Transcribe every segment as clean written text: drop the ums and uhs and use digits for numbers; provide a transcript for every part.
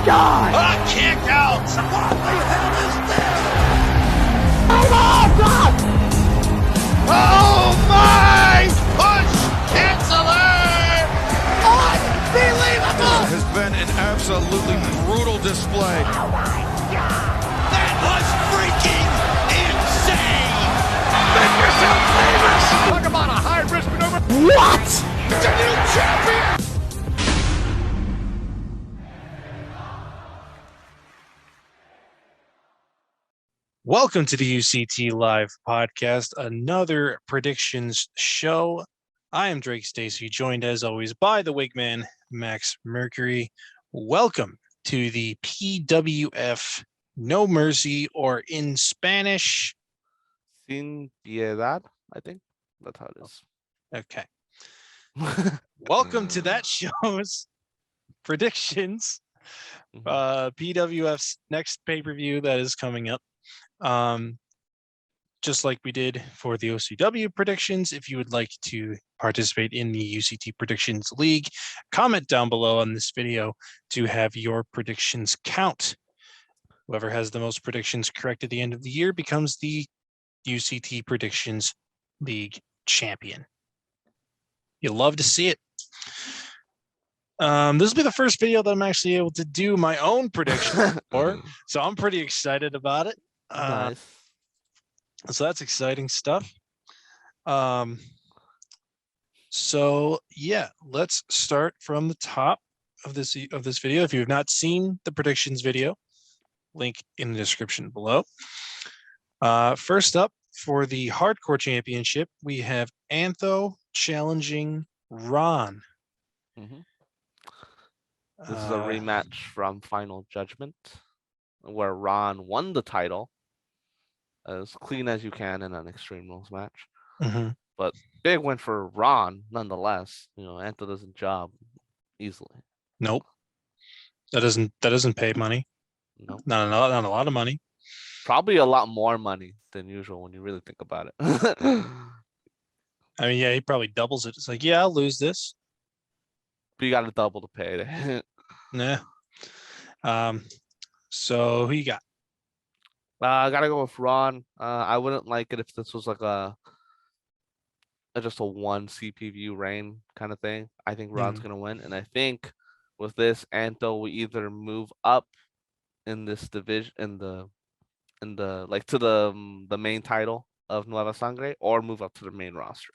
my God! A kick out! What the hell is this? Oh, God! Oh my! Push canceler! Unbelievable! Has been an absolutely brutal display. Oh, my God! That was freaking insane! Make yourself famous! Talk about a high-risk maneuver. What? The new champion! Welcome to the UCT Live podcast, another predictions show. I am Drake Stacy, joined as always by the Wigman, Max Mercury. Welcome to the PWF No Mercy, or in Spanish. Sin Piedad, I think that's how it is. Okay. Welcome to that show's predictions. PWF's next pay-per-view that is coming up. Just like we did for the OCW predictions, if you would like to participate in the UCT Predictions League, comment down below on this video to have your predictions count. Whoever has the most predictions correct at the end of the year becomes the UCT Predictions League champion. You'll love to see it. This will be the first video that I'm actually able to do my own prediction for, so I'm pretty excited about it. Nice. So that's exciting stuff. So yeah, let's start from the top of this video. If you have not seen the predictions video, link in the description below. First up, for the Hardcore Championship, we have Antho challenging Ron. Mm-hmm. This is a rematch from Final Judgment, where Ron won the title as clean as you can in an Extreme Rules match. Mm-hmm. But big win for Ron, nonetheless. You know, Antho doesn't job easily. Nope. That doesn't pay money. Nope. Not a lot of money. Probably a lot more money than usual when you really think about it. I mean, yeah, he probably doubles it. It's like, yeah, I'll lose this. But you got to double the pay. Nah. So who you got? I gotta go with Ron. I wouldn't like it if this was like just a one CPV reign kind of thing. I think Ron's gonna win, and I think with this, Antho will either move up in this division, in the like to the main title of Nueva Sangre, or move up to the main roster.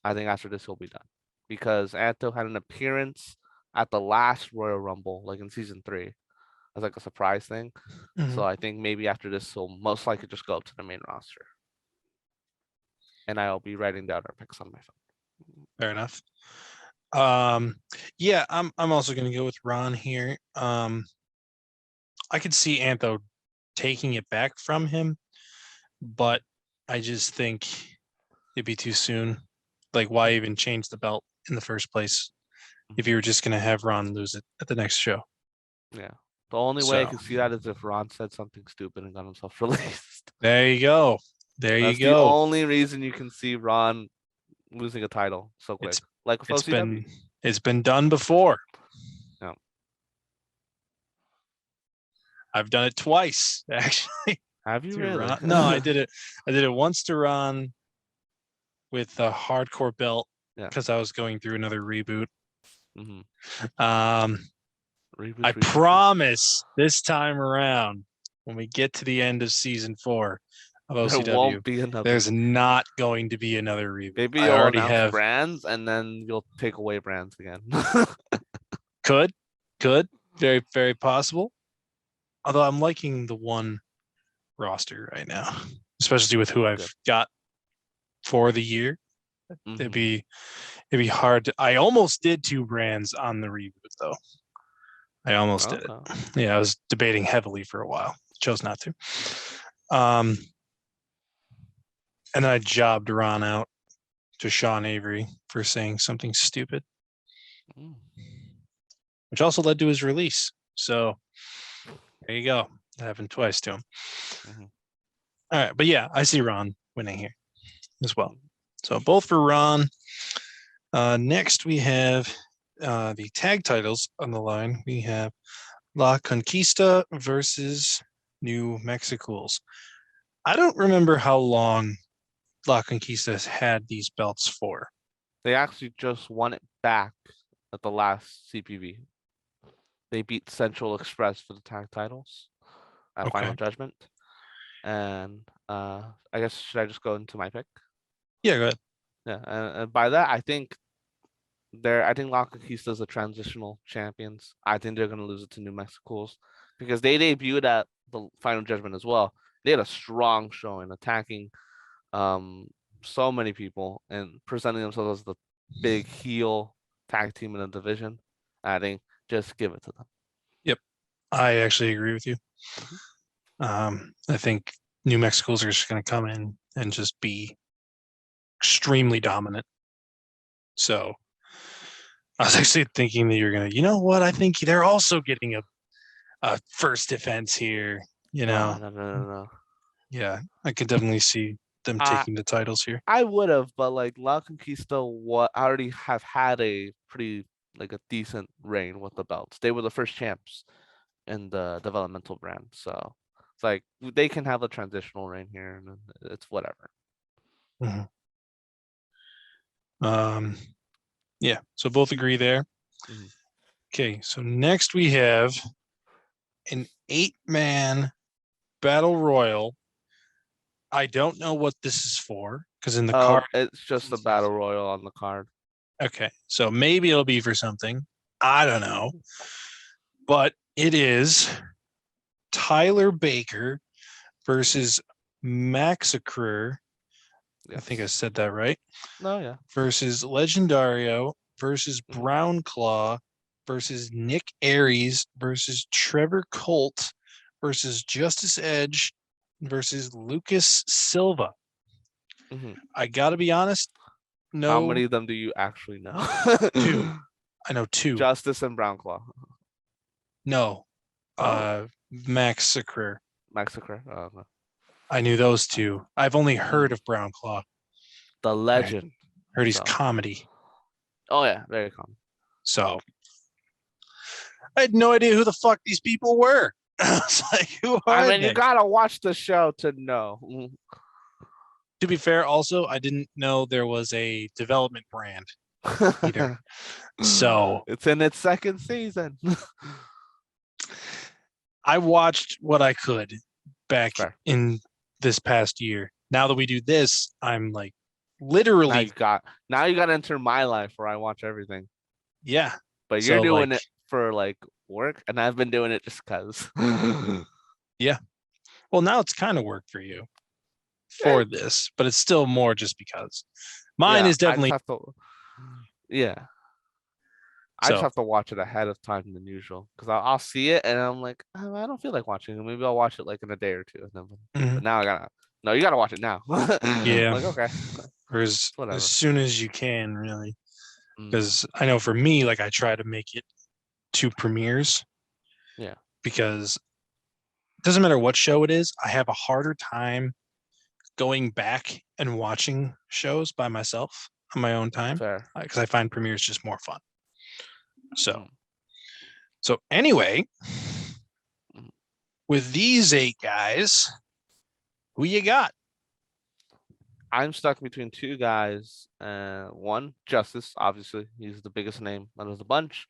I think after this he'll be done, because Antho had an appearance at the last Royal Rumble, like in season 3. As like a surprise thing. Mm-hmm. So I think maybe after this he'll most likely just go up to the main roster. And I'll be writing down our picks on my phone. Fair enough. Yeah, I'm also gonna go with Ron here. I could see Antho taking it back from him, but I just think it'd be too soon. Like, why even change the belt in the first place if you were just gonna have Ron lose it at the next show? Yeah. The only way I can see that is if Ron said something stupid and got himself released. There you go. That's you go. The only reason you can see Ron losing a title so quick. Like with OCW. It's been done before. No. I've done it twice, actually. Have you really? Ron. No, I did it. I did it once to Ron with the hardcore belt because I was going through another reboot. Mm-hmm. I promise this time around, when we get to the end of season 4 of OCW, there won't be another. There's not going to be another reboot. Maybe you'll already have brands, and then you'll take away brands again. Could, very, very possible. Although I'm liking the one roster right now, especially with who I've got for the year. Mm-hmm. It'd be hard to. I almost did 2 brands on the reboot though. I almost did it. Yeah, I was debating heavily for a while. Chose not to. And then I jobbed Ron out to Sean Avery for saying something stupid, which also led to his release. So there you go. That happened twice to him. Mm-hmm. All right, but yeah, I see Ron winning here as well. So both for Ron. Next, we have the tag titles on the line. We have La Conquista versus New Mexicools. I don't remember how long La Conquista has had these belts for. They actually just won it back at the last CPV. They beat Central Express for the tag titles at Final Okay. Judgment. And I guess should I just go into my pick? Yeah, go ahead. Yeah, and by that I think I think La Conquista is the transitional champions. I think they're gonna lose it to New Mexicools because they debuted at the Final Judgment as well. They had a strong showing, attacking so many people and presenting themselves as the big heel tag team in the division. I think just give it to them. Yep. I actually agree with you. I think New Mexicools are just going to come in and just be extremely dominant. So I was actually thinking that you're going to, you know what? I think they're also getting a first defense here. You know, No. yeah, I could definitely see them I taking the titles here. I would have, but like La Conquista, what I already have had a pretty like a decent reign with the belts. They were the first champs in the developmental brand, so it's like they can have a transitional reign here, and it's whatever. Mhm. Yeah, so both agree there. Mhm. Okay, so next we have an 8-man battle royal. I don't know what this is for because in the card. It's just a battle royal on the card. Okay, so maybe it'll be for something. I don't know. But it is Tyler Baker versus Maxacre. I think I Yes. said that right. No, yeah. Versus Legendario versus Mhm. Brown Claw versus Nick Aries versus Trevor Colt versus Justice Edge versus Lucas Silva. Mhm. I got to be honest. How No, many of them do you actually know? two. I know two. Justice and Brown Claw. No, Oh, Maxacre. Maxacre. Oh, no. I knew those two. I've only heard of Brown Claw. The I legend. heard he's So. comedy. Oh yeah, very common. So I had no idea who the fuck these people were. I was like, who are I mean, they? you gotta watch the show to know. To be fair, also, I didn't know there was a development brand either. So It's in its second season. I watched what I could back Fair. in this past year. Now that we do this, I'm like Now literally, you got to enter my life where I watch everything. yeah. But you're So doing like, it for like work, and I've been doing it just cause. yeah. Well, now it's kind of work for you for this, but it's still more just because mine Yeah, is I just definitely have to. Yeah, I just so. have to watch it ahead of time than usual because I'll see it and I'm like, oh, I don't feel like watching it. Maybe I'll watch it like in a day or two. And then, Mhm. but now I gotta. No, you gotta watch it now. Yeah. Like okay, Or as whatever. soon as you can, really. Mm, Because I know for me, like I try to make it 2 premieres yeah, because it doesn't matter what show it is, I have a harder time going back and watching shows by myself on my own time fair. because I find premieres just more fun. So, Mm, so anyway, mm. with these 8 guys, who you got? I'm stuck between two guys. One, Justice, obviously, he's the biggest name out of the bunch,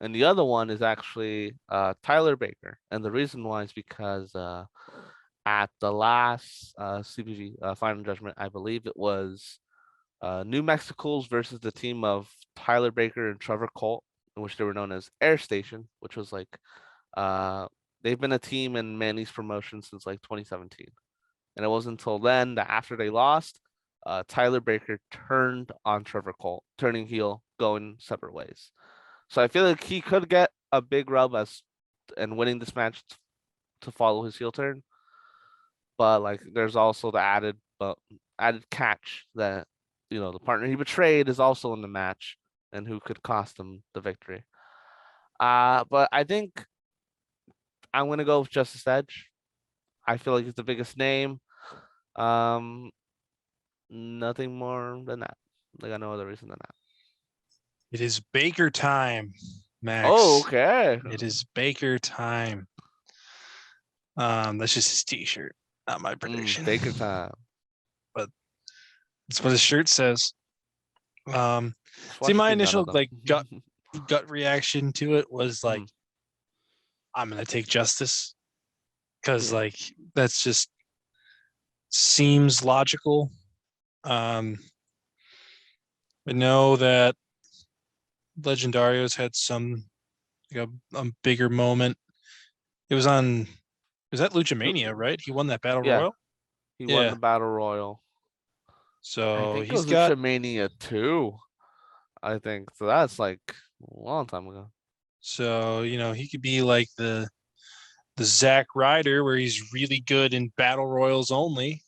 and the other one is actually Tyler Baker. And the reason why is because at the last CPV Final Judgment, I believe it was New Mexicools versus the team of Tyler Baker and Trevor Colt, in which they were known as Air Station, which was like they've been a team in Manny's promotion since like 2017. And it wasn't until then that after they lost, Tyler Baker turned on Trevor Colt, turning heel, going separate ways. So I feel like he could get a big rub as and winning this match to follow his heel turn. But like there's also the added catch that the partner he betrayed is also in the match and who could cost him the victory. But I think I'm gonna go with Justice Edge. I feel like he's the biggest name. Um, Nothing more than that. I got no other reason than that. It is Baker time. Max. Oh, okay. It is Baker time. That's just his T-shirt, not my prediction. Baker time. But that's what his shirt says. See, my initial gut reaction to it was like, I'm gonna take Justice because that's just seems logical. I know that Legendario's had some a bigger moment. It was on. Was that Lucha-Mania, right? He won that Battle Royal. He won the Battle Royal. So I think he's it was got Lucha-Mania 2. I think so. That's like a long time ago. So he could be like the Zack Ryder, where he's really good in Battle Royals only.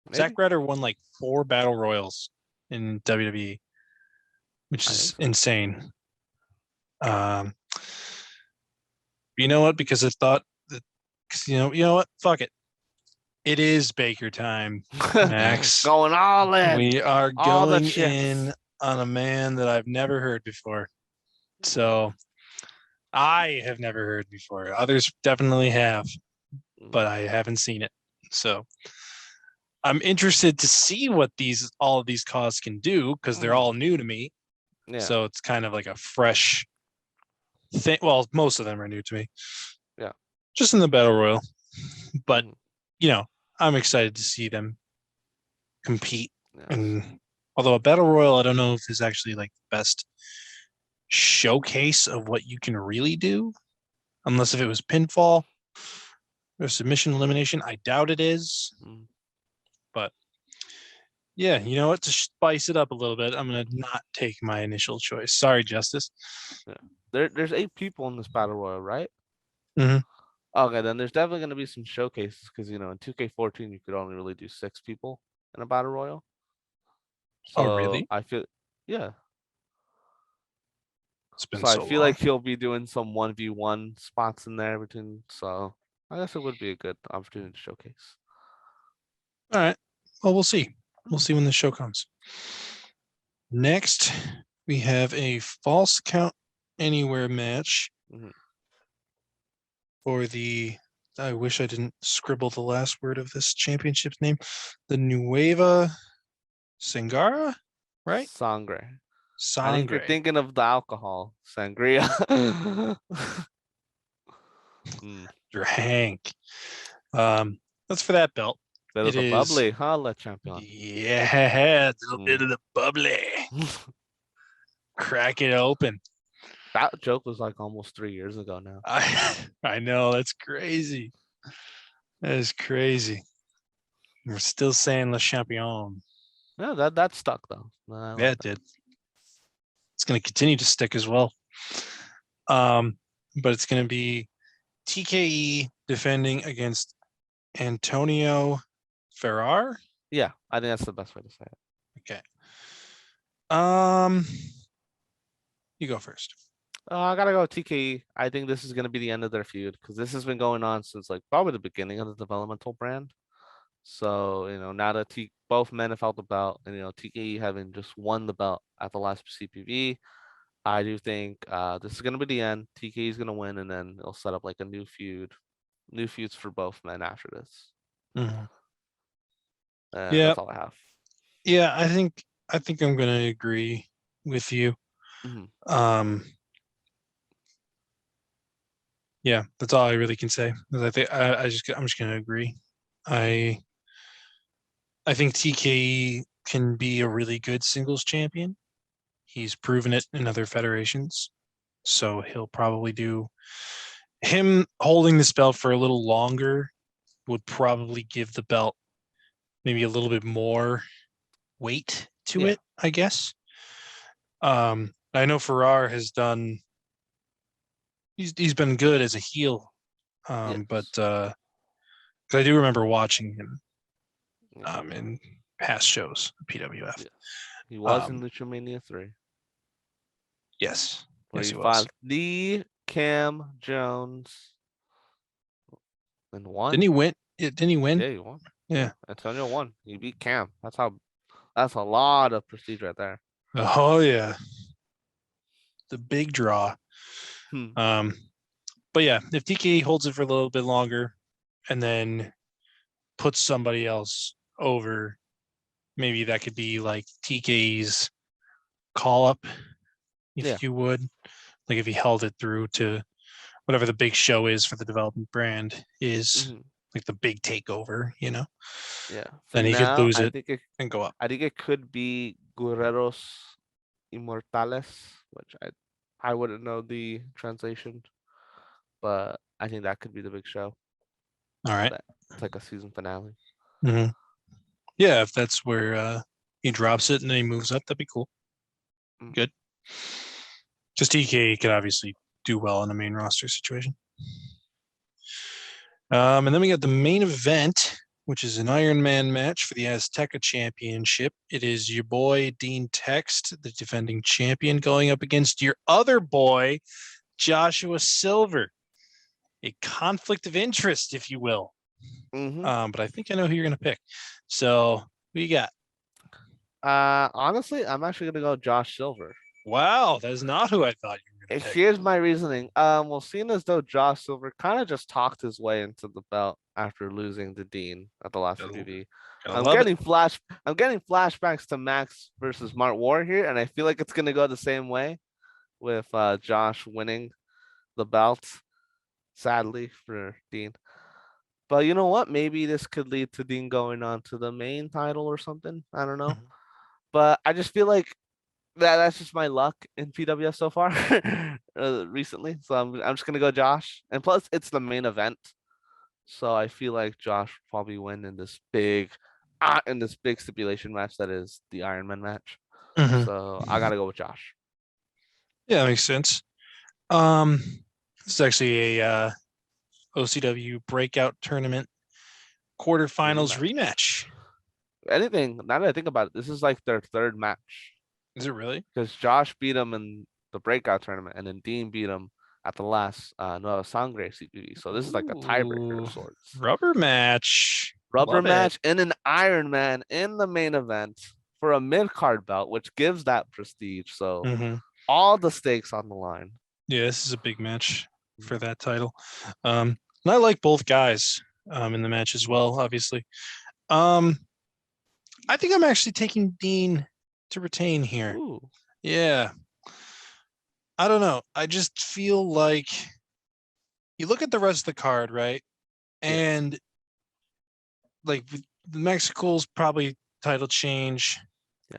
Maybe. Zack Ryder won like 4 Battle Royals in WWE, which is insane. You know what? Because I thought that, you know what? Fuck it. It is Baker time, Max. Going all in. We are going in on a man that I've never heard before. So I have never heard before. Others definitely have, but I haven't seen it. So I'm interested to see what all of these causes can do because they're all new to me. Yeah. So it's kind of like a fresh thing. Well, most of them are new to me. Yeah. Just in the Battle Royal. But, I'm excited to see them compete. Yes. And although a Battle Royal, I don't know if is actually like the best showcase of what you can really do. Unless if it was pinfall or submission elimination. I doubt it is. But yeah, you know what? To spice it up a little bit, I'm going to not take my initial choice. Sorry, Justice. Yeah. There's 8 people in this Battle Royal, right? Mm-hmm. Okay, then there's definitely going to be some showcases because, in 2K14, you could only really do 6 people in a Battle Royal. So oh, really? I feel, yeah. It's been so I feel long. like he'll be doing some 1v1 spots in there between. So I guess it would be a good opportunity to showcase. All right. Well, we'll see. We'll see when the show comes. Next, we have a false count anywhere match for the. I wish I didn't scribble the last word of this championship's name. The Nueva Sangara, right? Sangre. Sangre. I think you're thinking of the alcohol, sangria. Drank. That's for that belt. Bit of the bubbly, huh, Le Champion? Yeah, a little bit of the bubbly. Crack it open. That joke was like almost 3 years ago now. I know, that's crazy. That is crazy. We're still saying Le Champion. Yeah, that stuck though. Yeah, it did. It's going to continue to stick as well. But it's going to be TKE defending against Antonio Ferrar. Yeah, I think that's the best way to say it. Okay. You go first. I gotta go TKE. I think this is gonna be the end of their feud because this has been going on since like probably the beginning of the developmental brand. So now that both men have held the belt, and TKE having just won the belt at the last CPV, I do think this is gonna be the end. TKE is gonna win, and then it'll set up like a new feuds for both men after this. Yeah, that's all I have. Yeah, I think I'm gonna agree with you. Yeah, that's all I really can say. I think I'm just gonna agree. I think TKE can be a really good singles champion. He's proven it in other federations, so he'll probably do. Him holding this belt for a little longer would probably give the belt maybe a little bit more weight to it, I guess. I know Ferrar has done. He's been good as a heel, but I do remember watching him in past shows, PWF. Yeah. He was in Lucha-Mania 3. Yes. Where he fought was. the Cam Jones and won. Didn't he win? Didn't he win? Yeah, he won. Yeah. Antonio won. He beat Cam. That's a lot of prestige right there. Oh yeah. The big draw. But yeah, if TKE holds it for a little bit longer and then puts somebody else over, maybe that could be like TKE's call up, if Yeah. you would. Like if he held it through to whatever the big show is for the development brand is, like the big takeover, Yeah. For then he could now, lose it and go up. I think it could be Guerreros Inmortales, which I wouldn't know the translation, but I think that could be the big show. All right. It's like a season finale. Yeah, if that's where he drops it and then he moves up, that'd be cool. Good. Just TK could obviously do well in the main roster situation. And then we got the main event, which is an Iron Man match for the Azteca Championship. It is your boy, Dean Text, the defending champion, going up against your other boy, Joshua Silver. A conflict of interest, if you will. But I think I know who you're going to pick. So, who you got? Honestly, I'm actually gonna go Josh Silver. Wow, that's not who I thought you were going to pick. Here's my reasoning. Well, seeing as though Josh Silver kind of just talked his way into the belt after losing to Dean at the last PWF. I'm getting flashbacks to Max versus Mart War here, and I feel like it's gonna go the same way with Josh winning the belt. Sadly for Dean. But you know what? Maybe this could lead to Dean going on to the main title or something. I don't know. But I just feel like that's just my luck in PWF so far recently. So I'm just gonna go Josh. And plus it's the main event. So I feel like Josh will probably win in this big stipulation match that is the Iron Man match. So I gotta go with Josh. Yeah, that makes sense. This is actually a OCW breakout tournament quarterfinals rematch. Anything, now that I think about it, this is like their third match. Is it really? Because Josh beat him in the breakout tournament, and then Dean beat him at the last Nueva Sangre CPV. So this is like a tiebreaker of sorts. Rubber match. Rubber match and an Iron Man in the main event for a mid-card belt, which gives that prestige. So all the stakes on the line. Yeah, this is a big match for that title. And I like both guys in the match as well, obviously. I think I'm actually taking Dean to retain here. Ooh. Yeah. I don't know. I just feel like you look at the rest of the card, right? And like the Mexical's probably title change.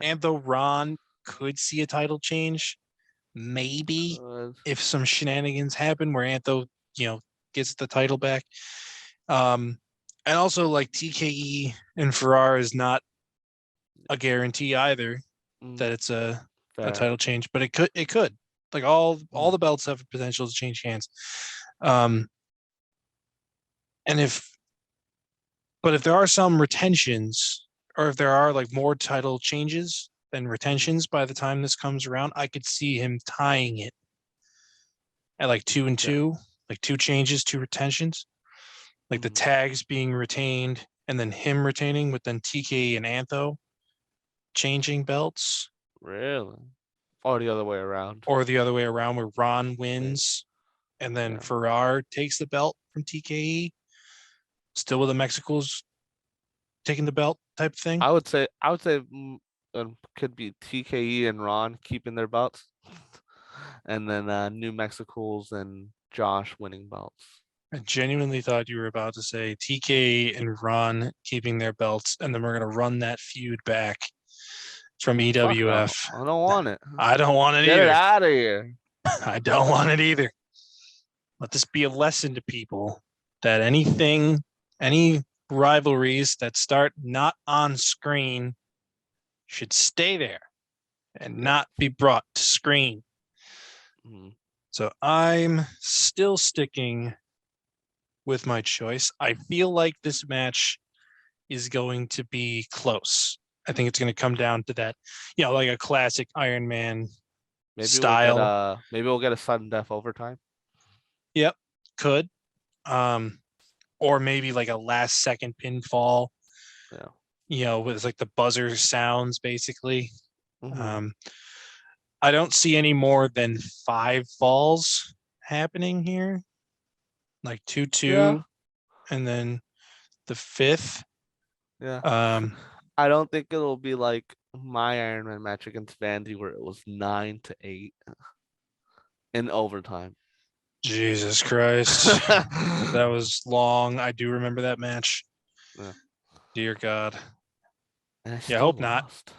And though Ron could see a title change, maybe if some shenanigans happen where Antho, gets the title back. And also like TKE and Farrar is not a guarantee either that it's a title change, but it could. Like all the belts have potential to change hands. And if there are some retentions, or if there are like more title changes than retentions by the time this comes around, I could see him tying it at like 2 and 2, like 2 changes, 2 retentions, like the tags being retained and then him retaining with then TK and Antho changing belts. Really? Or the other way around. Or the other way around where Ron wins and then Farrar takes the belt from TKE, still with the Mexicals taking the belt type thing. I would say could be TKE and Ron keeping their belts, and then New Mexicals and Josh winning belts. I genuinely thought you were about to say TK and Ron keeping their belts, and then we're gonna run that feud back from EWF. No. I don't want it. I don't want it Get either. Get it out of here. I don't want it either. Let this be a lesson to people that any rivalries that start not on screen should stay there and not be brought to screen. So I'm still sticking with my choice. I feel like this match is going to be close. I think it's going to come down to that, like a classic Iron Man style. Maybe we'll get a sudden death overtime. Yep, could. Or maybe like a last second pinfall. With like the buzzer sounds basically. I don't see any more than 5 falls happening here, like 2-2, Yeah. and then the 5th. Yeah. Um, I don't think it'll be like my Iron Man match against Vandy where it was 9-8 in overtime. Jesus Christ, that was long. I do remember that match. Yeah. Dear God. And I Yeah, I still hope not. lost.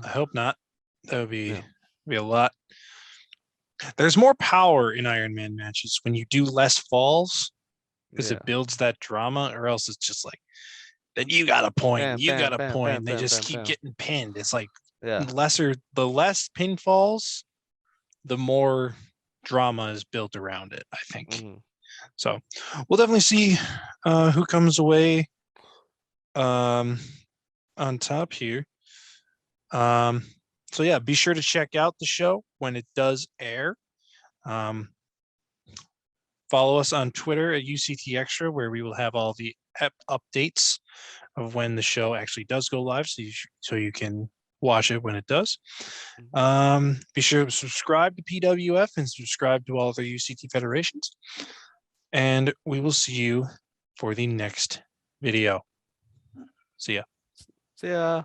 I hope not. That would Yeah. be a lot. There's more power in Iron Man matches when you do less falls, because Yeah. it builds that drama, or else it's just like, then you got a point, Bam, and you bam, got a bam, point, bam, and they bam, just bam, keep bam. getting pinned. It's like Yeah. the less pinfalls, the more drama is built around it, I think. Mhm. So we'll definitely see who comes away on top here. So yeah, be sure to check out the show when it does air. Follow us on Twitter at UCT Extra, where we will have all the updates of when the show actually does go live, so you can watch it when it does. Be sure to subscribe to PWF and subscribe to all other UCT federations. And we will see you for the next video. See ya. See ya.